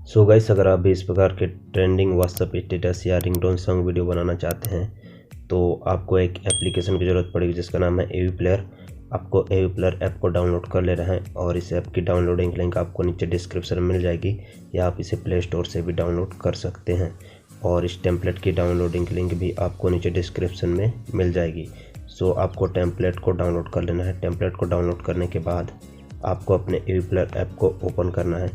So guys, अगर आप भी इस प्रकार के ट्रेंडिंग व्हाट्सएप स्टेटस या रिंगटोन सॉन्ग वीडियो बनाना चाहते हैं तो आपको एक एप्लीकेशन की ज़रूरत पड़ेगी जिसका नाम है एवी प्लेयर। आपको एवी प्लेयर ऐप को डाउनलोड कर लेना है और इस ऐप की डाउनलोडिंग लिंक आपको नीचे डिस्क्रिप्शन में मिल जाएगी या आप इसे प्ले स्टोर से भी डाउनलोड कर सकते हैं। और इस टेम्पलेट की डाउनलोडिंग लिंक भी आपको नीचे डिस्क्रिप्शन में मिल जाएगी। सो आपको टेम्पलेट को डाउनलोड कर लेना है। टेम्पलेट को डाउनलोड करने के बाद आपको अपने एवी प्लेयर ऐप को ओपन करना है।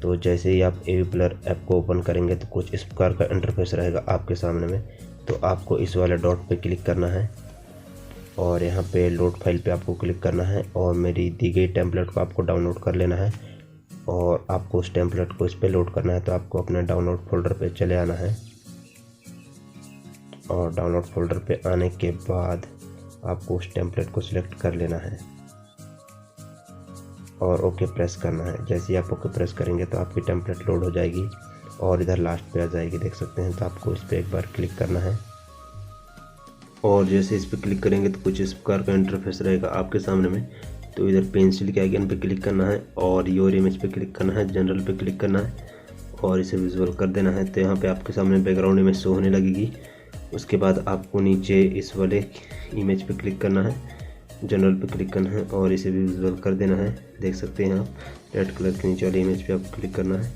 तो जैसे ही आप एवी प्लेयर ऐप को ओपन करेंगे तो कुछ इस प्रकार का इंटरफेस रहेगा आपके सामने में। तो आपको इस वाले डॉट पे क्लिक करना है और यहाँ पे लोड फाइल पे आपको क्लिक करना है और मेरी दी गई टेम्पलेट को आपको डाउनलोड कर लेना है और आपको उस टेम्पलेट को इस पे लोड करना है। तो आपको अपने डाउनलोड फोल्डर पे चले आना है और डाउनलोड फोल्डर पे आने के बाद आपको उस टेम्पलेट को सिलेक्ट कर लेना है और ओके प्रेस करना है। जैसे ही आप ओके प्रेस करेंगे तो आपकी टेम्पलेट लोड हो जाएगी और इधर लास्ट पे आ जाएगी, देख सकते हैं। तो आपको इस पर एक बार क्लिक करना है और जैसे इस पर क्लिक करेंगे तो कुछ इस प्रकार का इंटरफेस रहेगा आपके सामने में। तो इधर पेंसिल के आइकन पे क्लिक करना है और योर इमेज पे क्लिक करना है, जनरल पे क्लिक करना है और इसे विजुअल कर देना है। तो यहाँ पे आपके सामने बैकग्राउंड इमेज शो होने लगेगी। उसके बाद आपको नीचे इस वाले इमेज पे क्लिक करना है, जनरल पे क्लिक करना है और इसे भी विजुअल कर देना है। देख सकते हैं आप, रेड कलर के नीचे वाले इमेज पे आपको क्लिक करना है।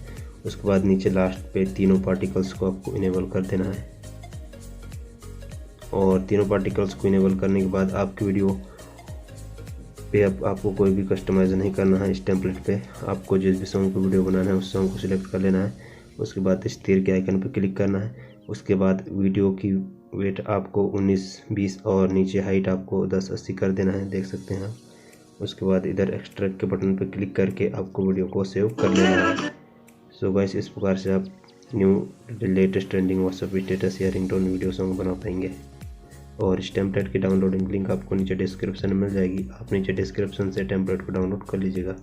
उसके बाद नीचे लास्ट पे तीनों पार्टिकल्स को आपको इनेबल कर देना है और तीनों पार्टिकल्स को इनेबल करने के बाद आपकी वीडियो पे आपको कोई भी कस्टमाइज नहीं करना है। इस टेम्पलेट पे आपको जिस भी सॉन्ग को वीडियो बनाना है उस सॉन्ग को सिलेक्ट कर लेना है। उसके बाद इस तीर के आइकन पे क्लिक करना है। उसके बाद वीडियो की वेट आपको 19-20 और नीचे हाइट आपको 10-80 कर देना है, देख सकते हैं आप। उसके बाद इधर एक्सट्रैक्ट के बटन पर क्लिक करके आपको वीडियो को सेव कर लेना है। सो गाइस, इस प्रकार से आप new latest trending WhatsApp status या रिंगटोन वीडियो सॉन्ग बना पाएंगे। और इस टेम्पलेट की डाउनलोडिंग लिंक आपको नीचे डिस्क्रिप्शन में मिल जाएगी। आप नीचे डिस्क्रिप्शन से टेम्पलेट को डाउनलोड कर लीजिएगा।